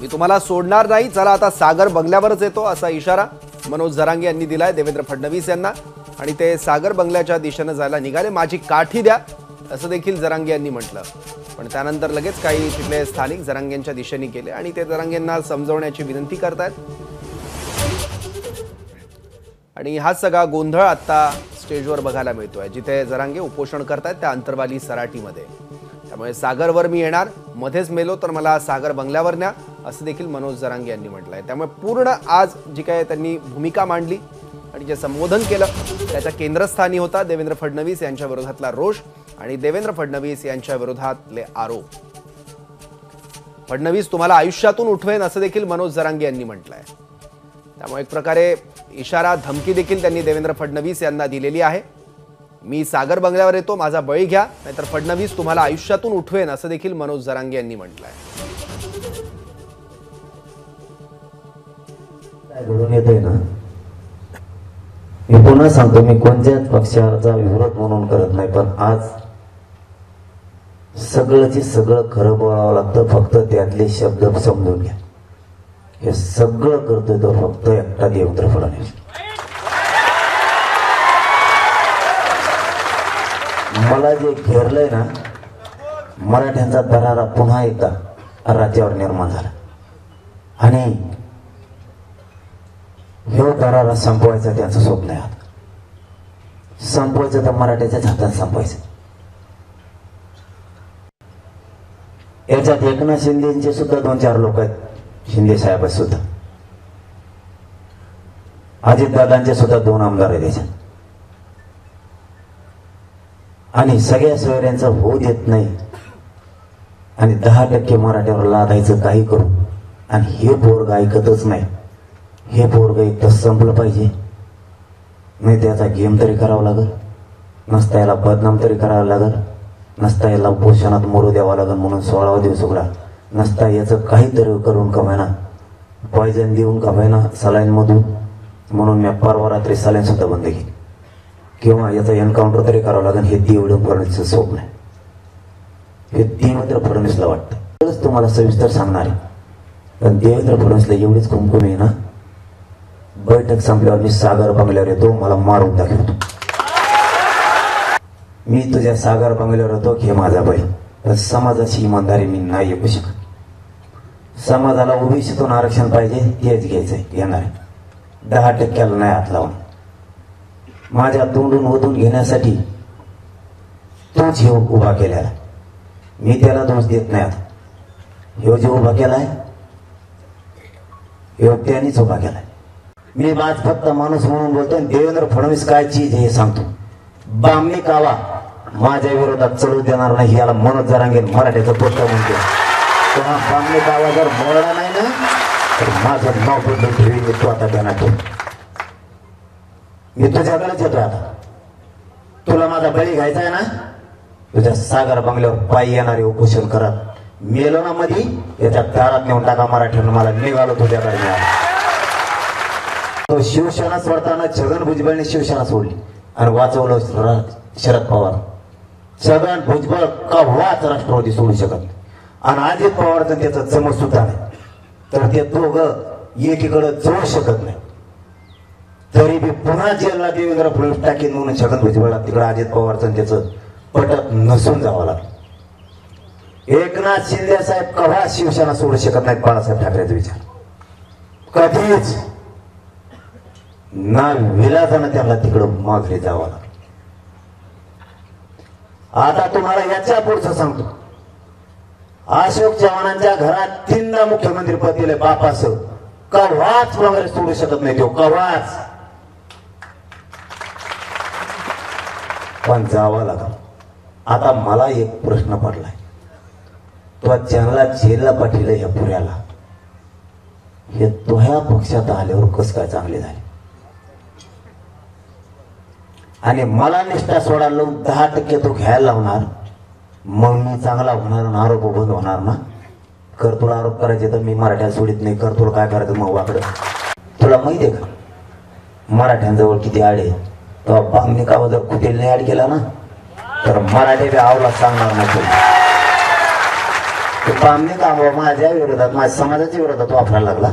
मी तुम्हाला सोडणार नाही, चला आता सागर बंगल्यावरच येतो असा इशारा मनोज जरांगे यांनी दिलाय देवेंद्र फडणवीस यांना आणि ते सागर बंगल्याच्या दिशेने जायला निघाले। माझी काठी द्या असं देखील जरांगे यांनी म्हटलं, पण त्यानंतर लगेच काही तिथले स्थानिक जरांगेंच्या दिशेने गेले आणि ते जरांगेंना समजवण्याची विनंती करतात आणि हा सगळा गोंधळ आता स्टेजवर बघायला मिळतोय, जिथे जरांगे उपोषण करतात त्या अंतरवाली सराटीमध्ये। त्यामुळे सागरवर मी येणार, मध्येच मेलो तर मला सागर बंगल्यावर न्या असं देखील मनोज जरांगे यांनी म्हटलंय। त्यामुळे पूर्ण आज जी काय त्यांनी भूमिका मांडली आणि जे संबोधन केलं त्याच्या केंद्रस्थानी होता देवेंद्र फडणवीस यांच्या विरोधातला रोष आणि देवेंद्र फडणवीस यांच्या विरोधातले आरोप। फडणवीस तुम्हाला आयुष्यातून उठवेन असं देखील मनोज जरांगे यांनी म्हटलंय। त्यामुळे एक प्रकारे इशारा धमकी देखील त्यांनी देवेंद्र फडणवीस यांना दिलेली आहे। मी सागर बंगल्यावर येतो, माझा बळी घ्या, नाहीतर फडणवीस तुम्हाला आयुष्यातून उठवेन असं देखील मनोज जरांगे यांनी म्हटलंय। काय घडून येतंय ना, मी पुन्हा सांगतो, मी कोणत्याच पक्षाचा विरोध म्हणून करत नाही, पण आज सगळंची सगळं खरं बोलावं लागतं। फक्त त्यातले शब्द समजून घ्या। हे सगळं करतोय तो फक्त एकटा देवेंद्र फडणवीस। मला जे घेरलंय ना, मराठ्यांचा दरारा पुन्हा एकदा राज्यावर निर्माण झाला आणि हे दरारा संपवायचा त्यांचं स्वप्न आहे। संपवायचं तर मराठ्याच्याच हातात संपवायचं। याच्यात एकनाथ शिंदेचे सुद्धा 2-4 लोक आहेत, शिंदे साहेब सुद्धा, अजितदादांचे सुद्धा 2 आमदार आहेत याच्यात आणि सगळ्या सोयऱ्यांचं होऊ देत नाही आणि 10% मराठ्यावर लादायचं काही करू आणि हे पोरग ऐकतच नाही। हे पोरग एकदा संपलं पाहिजे, नाही त्याचा गेम तरी करावा लागल, नसता याला बदनाम तरी करावं लागल, नसता याला उपोषणात मरू द्यावा लागल म्हणून 16वा दिवस उघडा, नसता याचं काहीतरी करून कमायना, पॉयझन देऊन कमायना सलाईन मधून, म्हणून मी परवा रात्री सलाईन सुद्धा बंद केली किंवा याचा एन्काउंटर तरी करावं लागेल। हे देवेंद्र फडणवीसचं स्वप्न आहे, हे देवेंद्र फडणवीसला वाटतं। तरच तुम्हाला सविस्तर सांगणार आहे, पण देवेंद्र फडणवीसला एवढीच कुमकुम आहे ना, बैठक संपल्यावर मी सागर बंगल्यावर येतो, मला मारून दाखवतो। मी तुझ्या सागर बंगल्यावर येतो की हे माझा बैल, पण समाजाची इमानदारी मी नाही ऐकू शकत। समाजाला ओबीसीतून आरक्षण पाहिजे, हेच घ्यायचंय, घेणार आहे। 10%ला नाही हात लावून माझ्या तोंडून ओतून घेण्यासाठी तोच हे उभा केलेला, मी त्याला दोष देत नाही। आता हे जे उभा केलाय हे त्यांनीच उभा केलाय। मी आज फक्त माणूस म्हणून बोलतो, देवेंद्र फडणवीस काय चीज हे सांगतो। बामणी कावा माझ्या विरोधात चढू देणार नाही, याला मनोज जरांगे मराठ्याचं पोस्ट म्हणतो। तेव्हा बामणी कावा जर बोलला नाही ना तर माझं नाव बदलून ठेवी येतो आता देणार। मी तुझ्याकडेच येतो, आता तुला माझा बळी घ्यायचा आहे ना, तुझ्या सागर बंगल्यावर पायी येणारे उपोषण करत मेलो ना मध्ये याच्या दारात नेऊन टाका मराठ्यांना, मला निघालो तुझ्याकडे मिळाला। तो शिवसेना सोडताना छगन भुजबळने शिवसेना सोडली आणि वाचवलं शरद पवार। छगन भुजबळ कव्हाच राष्ट्रवादी सोडू शकत नाही आणि अजित पवारचं त्याचं जमत सुद्धा नाही, तर ते दोघं एकीकडे जाऊ शकत नाही। तरी बी पुन्हा जेलला देवेंद्र फडणवीस टाकीन म्हणून छगन भुजबळला तिकडे अजित पवारचं त्याचं पटत नसून जावं लागलं। एकनाथ शिंदे साहेब कव्हा शिवसेना सोडू शकत नाहीत बाळासाहेब ठाकरेचा विचार, कधीच ना विलासानं त्यांना तिकडं माघारी जावं लागलं। आता तुम्हाला याच्या पुढचं सांगतो, अशोक चव्हाणांच्या घरात 3दा मुख्यमंत्री पद दिले बापासह, कव्हाच वगैरे सोडू शकत नाही तो, कव्हाच, पण जावं लागलं। आता मला एक प्रश्न पडलाय, तो ज्यांना जेलला पाठवलं ह्या पुऱ्याला, हे तुझ्या पक्षात आल्यावर कसं काय चांगले झाले आणि मला निष्ठा सोडायला लावून 10% तो घ्यायला लावणार, मग मी चांगला होणार ना, आरोप बंद होणार ना। कर तुला आरोप करायचे तर मी मराठ्याला सोडित नाही, कर तुला काय करायचं मग वाकडं। तुला माहिती आहे का मराठ्यांजवळ किती आड आहे? तो बामणी कावा जर कुठेल ऍड केला ना तर मराठी बी आवला सांगणार नाही। बामणी काम माझ्या विरोधात, माझ्या समाजाच्या विरोधात वापरायला लागला,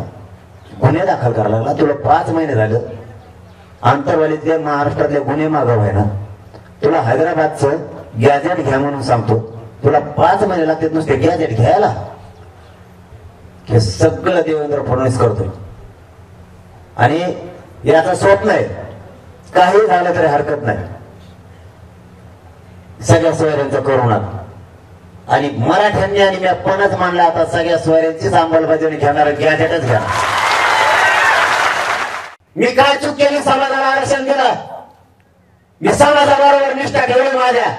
गुन्हे दाखल करायला लागला. तुला 5 महिने झालं आंतरवालीतले महाराष्ट्रातले गुन्हे मागव आहे ना. तुला हैदराबादचं गॅजेट घ्या म्हणून सांगतो, तुला 5 महिने लागतात नुसते गॅजेट घ्यायला. हे सगळं देवेंद्र फडणवीस करतोय आणि याचा स्वप्न आहे. काही झालं तरी हरकत नाही, सगळ्या सोयऱ्यांचं करोनात आणि मराठ्यांनी आणि मी पणच मानला आता सगळ्या सोयऱ्यांचीच अंमलबजावणी घेणार, गॅजेटच घ्या. मी काय चूक केली? समाजाला आरक्षण दिलं, मी समाजाबरोबर निष्ठा ठेवली माझ्या.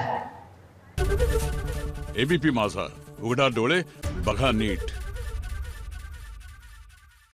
एबीपी माझा, उघडा डोळे बघा नीट.